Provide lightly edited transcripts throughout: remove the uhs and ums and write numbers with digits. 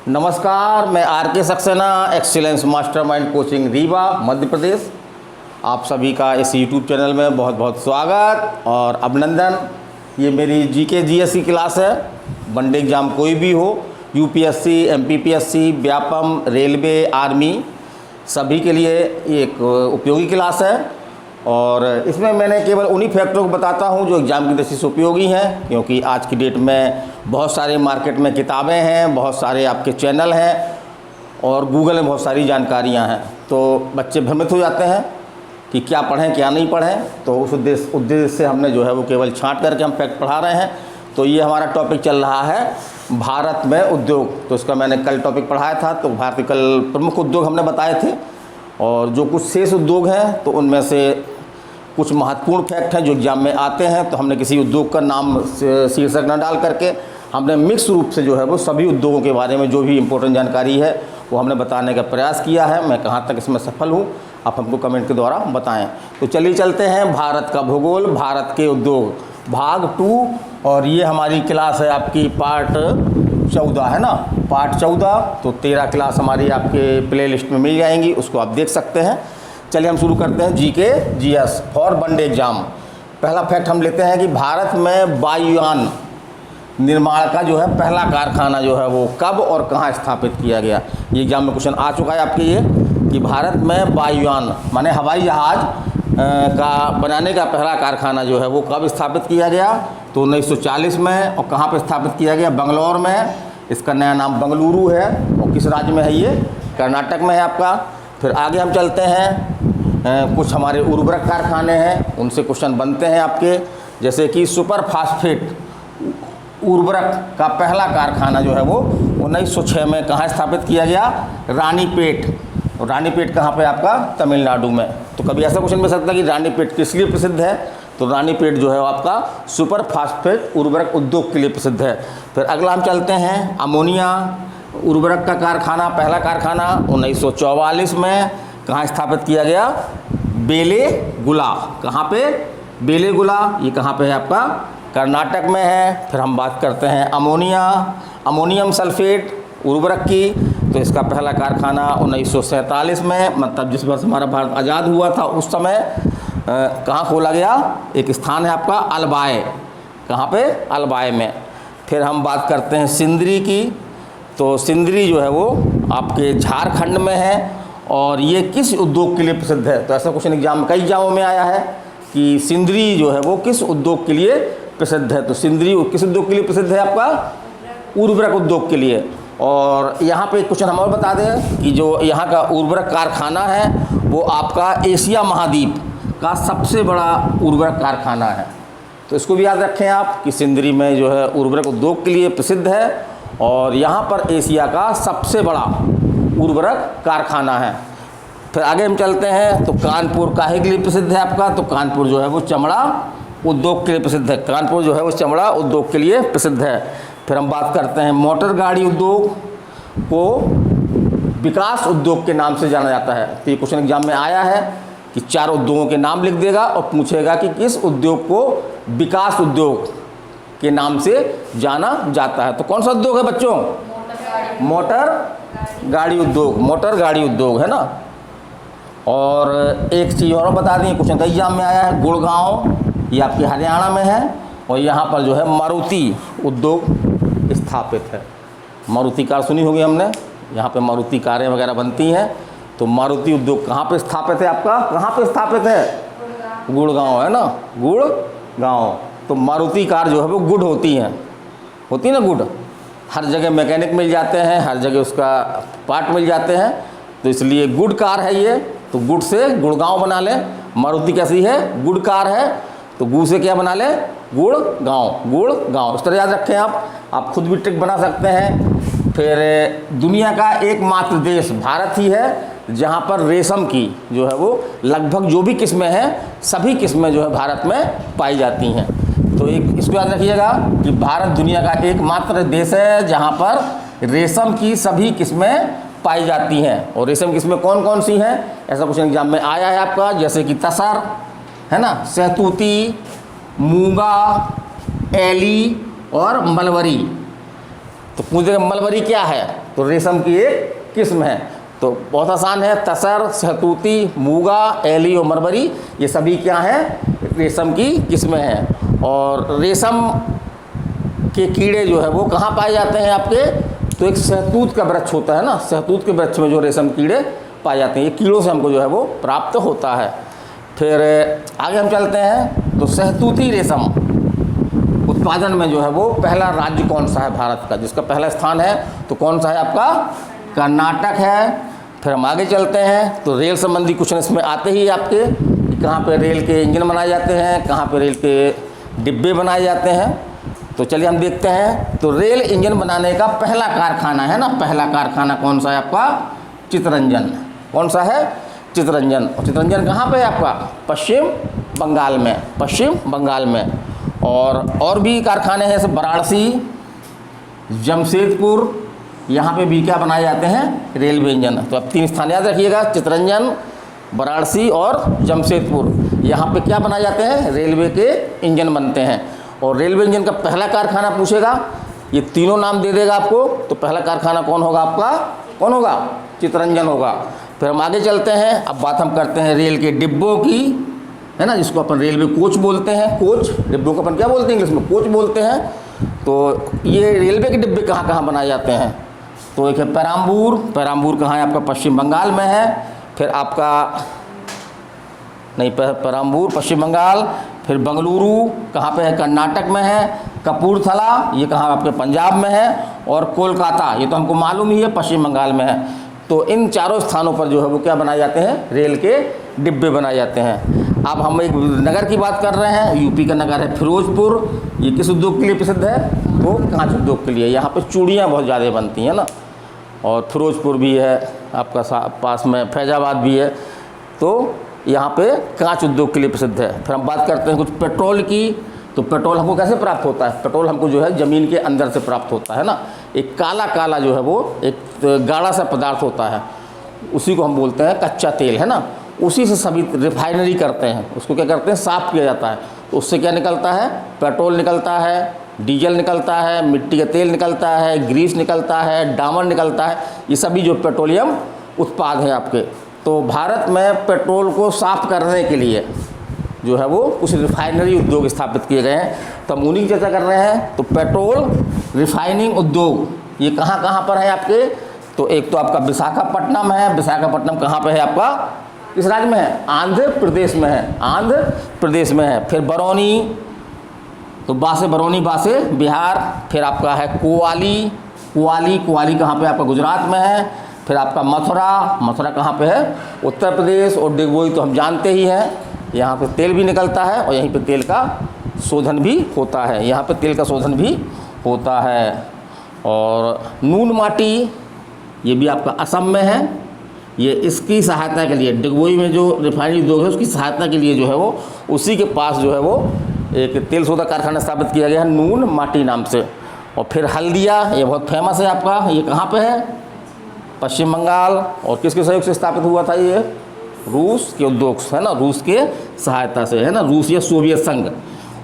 नमस्कार, मैं R K. Saxena, excellence mastermind coaching Rewa Madhya Pradesh. आप सभी का इस यूट्यूब चैनल में बहुत बहुत स्वागत और अभिनंदन। ये मेरी जीके जीएस की क्लास है। वनडे एग्ज़ाम कोई भी हो, UPSC, MPPSC, Vyapam, railway, army, सभी के लिए ये एक उपयोगी क्लास है। और इसमें मैंने केवल उन्हीं फैक्टरों को बताता हूँ जो एग्ज़ाम की दृष्टि से उपयोगी हैं, क्योंकि आज की डेट में बहुत सारे मार्केट में किताबें हैं, बहुत सारे आपके चैनल हैं और गूगल में बहुत सारी जानकारियाँ हैं। तो बच्चे भ्रमित हो जाते हैं कि क्या पढ़ें क्या नहीं पढ़ें। तो उस उद्देश्य से हमने जो है वो केवल छांट करके हम फैक्ट पढ़ा रहे हैं। तो ये हमारा टॉपिक चल रहा है भारत में उद्योग। तो इसका मैंने कल टॉपिक पढ़ाया था। तो भारत के कल प्रमुख उद्योग हमने बताए थे और जो कुछ शेष उद्योग हैं तो उनमें से कुछ महत्वपूर्ण फैक्ट हैं जो एग्जाम में आते हैं। तो हमने किसी उद्योग का नाम शीर्षक न डाल करके हमने मिक्स रूप से जो है वो सभी उद्योगों के बारे में जो भी इम्पोर्टेंट जानकारी है वो हमने बताने का प्रयास किया है। मैं कहाँ तक इसमें सफल हूँ आप हमको कमेंट के द्वारा बताएं। तो चलिए चलते हैं भारत का भूगोल, भारत के उद्योग, भाग 2। और ये हमारी क्लास है आपकी पार्ट 14 है ना, पार्ट 14। तो 13 क्लास हमारी आपके प्ले लिस्ट में मिल जाएंगी, उसको आप देख सकते हैं। चलिए हम शुरू करते हैं GK GS for one day exam. पहला फैक्ट हम लेते हैं कि भारत में वायुयान निर्माण का जो है पहला कारखाना जो है वो कब और कहाँ स्थापित किया गया। ये एग्जाम में क्वेश्चन आ चुका है आपके ये कि भारत में वायुयान माने हवाई जहाज़ का बनाने का पहला कारखाना जो है वो कब स्थापित किया गया। तो 1940 में। और कहाँ पर स्थापित किया गया? बंगलौर में। इसका नया नाम बंगलुरु है। और किस राज्य में है ये? कर्नाटक में है आपका। फिर आगे हम चलते हैं, कुछ हमारे उर्वरक कारखाने हैं, उनसे क्वेश्चन बनते हैं आपके। जैसे कि सुपर फास्फेट उर्वरक का पहला कारखाना जो है वो 1906 में कहाँ स्थापित किया गया? रानीपेट। और रानीपेट कहाँ पे आपका? तमिलनाडु में। तो कभी ऐसा क्वेश्चन मिल सकता है कि रानीपेट किस लिए प्रसिद्ध है? तो रानीपेट जो है वो आपका सुपर फास्फेट उर्वरक उद्योग के लिए प्रसिद्ध है। फिर अगला हम चलते हैं, अमोनिया उर्वरक का कारखाना, पहला कारखाना 1944 में कहाँ स्थापित किया गया? बेलेगुला। कहाँ पे? बेलेगुला। ये कहाँ पे है आपका? कर्नाटक में है। फिर हम बात करते हैं अमोनियम सल्फेट उर्वरक की। तो इसका पहला कारखाना 1947 में, मतलब जिस वर्ष हमारा भारत आज़ाद हुआ था उस समय कहाँ खोला गया? एक स्थान है आपका अलबाए। कहाँ पे? अलबाए में। फिर हम बात करते हैं सिंदरी की। तो सिंदरी जो है वो आपके झारखंड में है और ये किस उद्योग के लिए प्रसिद्ध है? तो ऐसा क्वेश्चन एग्जाम कई एग्जामों में आया है कि सिंदरी जो है वो किस उद्योग के लिए प्रसिद्ध है। तो सिंदरी किस उद्योग के लिए प्रसिद्ध है आपका? उर्वरक उद्योग के लिए। और यहाँ पे एक क्वेश्चन हम और बता दें कि जो यहाँ का उर्वरक कारखाना है वो आपका एशिया महाद्वीप का सबसे बड़ा उर्वरक कारखाना है। तो इसको भी याद रखें आप कि सिंदरी में जो है उर्वरक उद्योग के लिए प्रसिद्ध है और यहाँ पर एशिया का सबसे बड़ा उर्वरक कारखाना है। फिर आगे हम चलते हैं, तो कानपुर काहे के लिए प्रसिद्ध है आपका? तो कानपुर जो है वो चमड़ा उद्योग के लिए प्रसिद्ध है। कानपुर जो है वो चमड़ा उद्योग के लिए प्रसिद्ध है। फिर हम बात करते हैं, मोटर गाड़ी उद्योग को विकास उद्योग के नाम से जाना जाता है। तो ये क्वेश्चन एग्जाम में आया है कि 4 उद्योगों के नाम लिख देगा और पूछेगा कि किस उद्योग को विकास उद्योग के नाम से जाना जाता है। तो कौन सा उद्योग है बच्चों? मोटर गाड़ी उद्योग। मोटर गाड़ी उद्योग है ना। और एक चीज़ और बता दें, क्वेश्चन कई एग्जाम में आया है, गुड़गांव, ये आपके हरियाणा में है और यहाँ पर जो है मारुति उद्योग स्थापित है। मारुति कार सुनी होगी हमने, यहाँ पे मारुति कारें वगैरह बनती हैं। तो मारुति उद्योग कहाँ पे स्थापित है आपका? कहाँ पे स्थापित है? गुड़गांव है ना, गुड़गांव। तो मारुति कार जो है वो गुड होती है ना, गुड। हर जगह मैकेनिक मिल जाते हैं, हर जगह उसका पार्ट मिल जाते हैं, तो इसलिए गुड कार है ये। तो गुड से गुड़गांव बना लें। मारुति कैसी है? गुड कार है। तो गु से क्या बना लें? गुड़गांव। इस तरह याद रखें आप खुद भी ट्रिक बना सकते हैं। फिर दुनिया का एकमात्र देश भारत ही है जहाँ पर रेशम की जो है वो लगभग जो भी किस्में हैं सभी किस्में जो है भारत में पाई जाती हैं। तो एक इसको याद रखिएगा कि भारत दुनिया का एकमात्र देश है जहाँ पर रेशम की सभी किस्में पाई जाती हैं। और रेशम किस्में कौन कौन सी हैं? ऐसा क्वेश्चन एग्जाम में आया है आपका, जैसे कि तसर है ना, सहतूती, मूंगा, एली और मलबरी। तो पूछेगा मलबरी क्या है? तो रेशम की एक किस्म है। तो बहुत आसान है, तसर, सहतूती, मूगा, एली और मरमरी, ये सभी क्या हैं, रेशम की किस्में हैं। और रेशम के कीड़े जो है वो कहाँ पाए जाते हैं आपके, तो एक सहतूत का वृक्ष होता है ना, सहतूत के वृक्ष में जो रेशम कीड़े पाए जाते हैं, ये कीड़ों से हमको जो है वो प्राप्त होता है। फिर आगे हम चलते हैं, तो सहतूती रेशम उत्पादन में जो है वो पहला राज्य कौन सा है भारत का, जिसका पहला स्थान है, तो कौन सा है आपका, कर्नाटक है। फिर हम आगे चलते हैं, तो रेल संबंधी क्वेश्चन इसमें आते ही आपके, कहाँ पे रेल के इंजन बनाए जाते हैं, कहाँ पे रेल के डिब्बे बनाए जाते हैं। तो चलिए हम देखते हैं, तो रेल इंजन बनाने का पहला कारखाना है ना, पहला कारखाना कौन सा है आपका, चित्तरंजन। कौन सा है, चित्तरंजन। और चित्तरंजन कहाँ पे है आपका, पश्चिम बंगाल में, पश्चिम बंगाल में। और भी कारखाने हैं, जैसे वाराणसी, जमशेदपुर, यहाँ पे भी क्या बनाए जाते हैं, रेलवे इंजन। तो अब 3 स्थान याद रखिएगा, चित्तरंजन, वाराणसी और जमशेदपुर, यहाँ पे क्या बनाए जाते हैं, रेलवे के इंजन बनते हैं। और रेलवे इंजन का पहला कारखाना पूछेगा, ये तीनों नाम दे देगा आपको, तो पहला कारखाना कौन होगा आपका, कौन होगा, चित्तरंजन होगा। फिर हम आगे चलते हैं, अब बात हम करते हैं रेल के डिब्बों की, है ना, जिसको अपन रेलवे कोच बोलते हैं, कोच, डिब्बों को अपन क्या बोलते हैं, इंग्लिश में कोच बोलते हैं। तो ये रेलवे के डिब्बे कहाँ कहाँ बनाए जाते हैं, तो एक है पेराम्बूर, पेराम्बूर कहाँ है आपका, पश्चिम बंगाल में है। फिर आपका नहीं, पेराम्बूर पश्चिम बंगाल। फिर बंगलुरु कहाँ पे है, कर्नाटक में है। कपूरथला ये कहाँ आपके, पंजाब में है। और कोलकाता ये तो हमको मालूम ही है, पश्चिम बंगाल में है। तो इन चारों स्थानों पर जो है वो क्या बनाए जाते हैं, रेल के डिब्बे बनाए जाते हैं। अब हम एक नगर की बात कर रहे हैं, यूपी का नगर है फिरोजपुर। ये किस उद्योग के लिए प्रसिद्ध है, तो कांच उद्योग के लिए। यहाँ पे चूड़ियाँ बहुत ज़्यादा बनती हैं ना। और फिरोजपुर भी है आपका पास में, फैजाबाद भी है। तो यहाँ पे कांच उद्योग के लिए प्रसिद्ध है। फिर हम बात करते हैं कुछ पेट्रोल की। तो पेट्रोल हमको कैसे प्राप्त होता है, पेट्रोल हमको जो है ज़मीन के अंदर से प्राप्त होता है ना। एक काला काला जो है वो एक गाढ़ा सा पदार्थ होता है, उसी को हम बोलते हैं कच्चा तेल, है ना। उसी से सभी रिफाइनरी करते हैं, उसको क्या करते हैं, साफ़ किया जाता है। तो उससे क्या निकलता है, पेट्रोल निकलता है, डीजल निकलता है, मिट्टी का तेल निकलता है, ग्रीस निकलता है, डामर निकलता है। ये सभी जो पेट्रोलियम उत्पाद हैं आपके। तो भारत में पेट्रोल को साफ़ करने के लिए जो है वो कुछ रिफाइनरी उद्योग स्थापित किए गए हैं। तो हम उन्हीं की चर्चा कर रहे हैं। तो पेट्रोल रिफाइनिंग उद्योग ये कहाँ कहाँ पर है आपके, तो एक तो आपका विशाखापट्टनम है। विशाखापट्टनम कहाँ पे है आपका, किस राज्य में है, आंध्र प्रदेश में है, आंध्र प्रदेश में है। फिर बरौनी, तो बासे, बरौनी बासे बिहार। फिर आपका है कोवाली, कोवाली, कोवाली कहाँ पे आपका, गुजरात में है। फिर आपका मथुरा, मथुरा कहाँ पे है, उत्तर प्रदेश। और डिगबोई तो हम जानते ही हैं, यहाँ पे तेल भी निकलता है और यहीं पे तेल का शोधन भी होता है, यहाँ पे तेल का शोधन भी होता है। और नून माटी ये भी आपका असम में है। ये इसकी सहायता के लिए, डिगबोई में जो रिफाइनरी उद्योग है उसकी सहायता के लिए जो है वो उसी के पास जो है वो एक तेल शोधक कारखाना स्थापित किया गया है, नून माटी नाम से। और फिर हल्दिया ये बहुत फेमस है आपका, ये कहाँ पे है, पश्चिम बंगाल। और किसके सहयोग से स्थापित हुआ था ये, रूस के उद्योग, है ना, रूस के सहायता से, है ना। रूस या सोवियत संघ,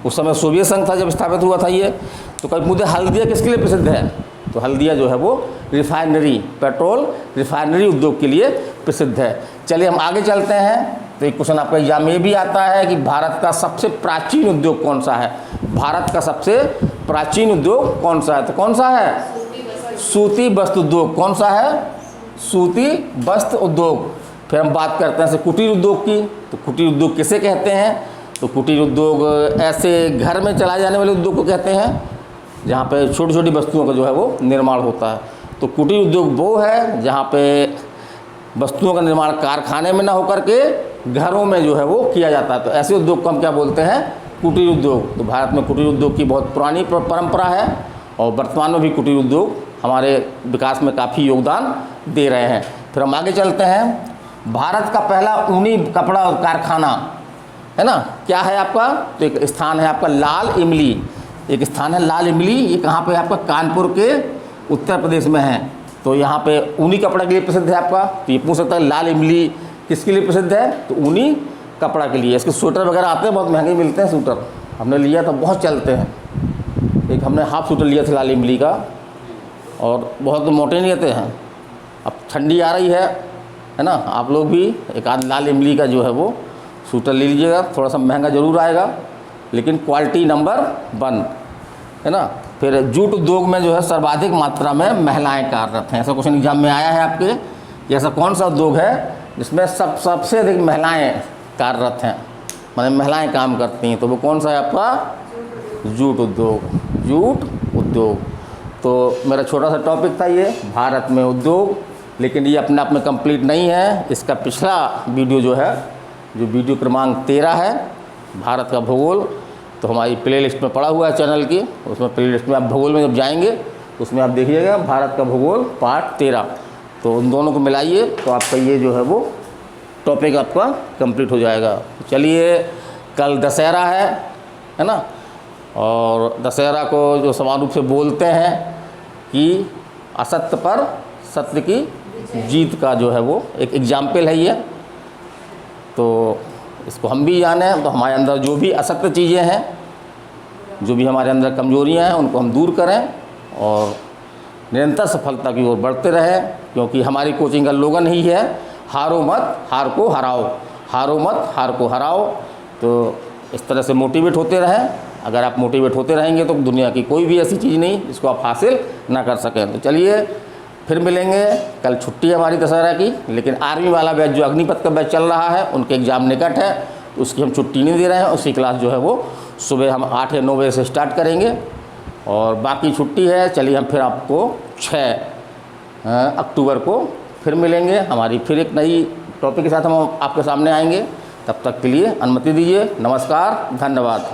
उस समय सोवियत संघ था जब स्थापित हुआ था ये। तो कभी मुद्दे हल्दिया किसके लिए प्रसिद्ध है, तो हल्दिया जो है वो रिफाइनरी, पेट्रोल रिफाइनरी उद्योग के लिए प्रसिद्ध है। चलिए हम आगे चलते हैं। तो एक क्वेश्चन आपका एग्जाम में भी आता है कि भारत का सबसे प्राचीन उद्योग कौन सा है, भारत का सबसे प्राचीन उद्योग कौन सा है, तो कौन सा है, सूती वस्त्र उद्योग। कौन सा है, सूती वस्त्र उद्योग। फिर हम बात करते हैं कुटीर उद्योग की। तो कुटीर उद्योग किसे कहते हैं, तो कुटीर उद्योग ऐसे घर में चलाए जाने वाले उद्योग को कहते हैं जहाँ पे छोटी छोटी वस्तुओं का जो है वो निर्माण होता है। तो कुटीर उद्योग वो है जहाँ पे वस्तुओं का निर्माण कारखाने में ना होकर के घरों में जो है वो किया जाता है। तो ऐसे उद्योग को हम क्या बोलते हैं, कुटीर उद्योग। तो भारत में कुटीर उद्योग की बहुत पुरानी परंपरा है और वर्तमान में भी कुटीर उद्योग हमारे विकास में काफ़ी योगदान दे रहे हैं। फिर हम आगे चलते हैं। भारत का पहला ऊनी कपड़ा कारखाना है ना, क्या है आपका, तो एक स्थान है आपका लाल इमली, एक स्थान है लाल इमली। ये कहाँ पे आपका, कानपुर के उत्तर प्रदेश में है। तो यहाँ पे ऊनी कपड़ा के लिए प्रसिद्ध है आपका। तो ये पूछ सकता है लाल इमली किसके लिए प्रसिद्ध है, तो ऊनी कपड़ा के लिए। इसके स्वेटर वगैरह आते हैं, बहुत महंगे मिलते हैं स्वेटर, हमने लिया था, बहुत चलते हैं। एक हमने हाफ स्वेटर लिया था लाल इमली का, और बहुत मोटे नहीं रहते हैं। अब ठंडी आ रही है ना, आप लोग भी एक आध लाल इमली का जो है वो सूटर ले लीजिएगा। थोड़ा सा महंगा ज़रूर आएगा लेकिन क्वालिटी नंबर 1 है ना। फिर जूट उद्योग में जो है सर्वाधिक मात्रा में महिलाएं कार्यरत हैं। ऐसा क्वेश्चन एग्जाम में आया है आपके कि ऐसा कौन सा उद्योग है जिसमें सबसे अधिक महिलाएं कार्यरत हैं, मतलब महिलाएं काम करती हैं, तो वो कौन सा है आपका? जूट उद्योग। जूट उद्योग। तो मेरा छोटा सा टॉपिक था ये भारत में उद्योग, लेकिन ये अपने आप में कंप्लीट नहीं है। इसका पिछला वीडियो जो है, जो वीडियो क्रमांक 13 है, भारत का भूगोल, तो हमारी प्लेलिस्ट में पड़ा हुआ है चैनल की। उसमें प्लेलिस्ट में आप भूगोल में जब जाएंगे उसमें आप देखिएगा भारत का भूगोल पार्ट 13, तो उन दोनों को मिलाइए तो आपका ये जो है वो टॉपिक आपका कंप्लीट हो जाएगा। चलिए, कल दशहरा है ना, और दशहरा को जो समान रूप से बोलते हैं कि असत्य पर सत्य की जीत का जो है वो एक एग्जाम्पल है ये। तो इसको हम भी जाने, तो हमारे अंदर जो भी असत्य चीज़ें हैं, जो भी हमारे अंदर कमजोरियां हैं, उनको हम दूर करें और निरंतर सफलता की ओर बढ़ते रहें। क्योंकि हमारी कोचिंग का स्लोगन ही है, हारो मत, हार को हराओ। हारो मत, हार को हराओ। तो इस तरह से मोटिवेट होते रहें। अगर आप मोटिवेट होते रहेंगे तो दुनिया की कोई भी ऐसी चीज़ नहीं जिसको आप हासिल ना कर सकें। तो चलिए फिर मिलेंगे। कल छुट्टी है हमारी दशहरा की, लेकिन आर्मी वाला बैच जो अग्निपथ का बैच चल रहा है उनके एग्ज़ाम निकट है, उसकी हम छुट्टी नहीं दे रहे हैं। उसकी क्लास जो है वो सुबह हम 8 या 9 बजे से स्टार्ट करेंगे और बाकी छुट्टी है। चलिए हम फिर आपको 6 अक्टूबर को फिर मिलेंगे। हमारी फिर एक नई टॉपिक के साथ हम आपके सामने आएंगे। तब तक के लिए अनुमति दीजिए। नमस्कार, धन्यवाद।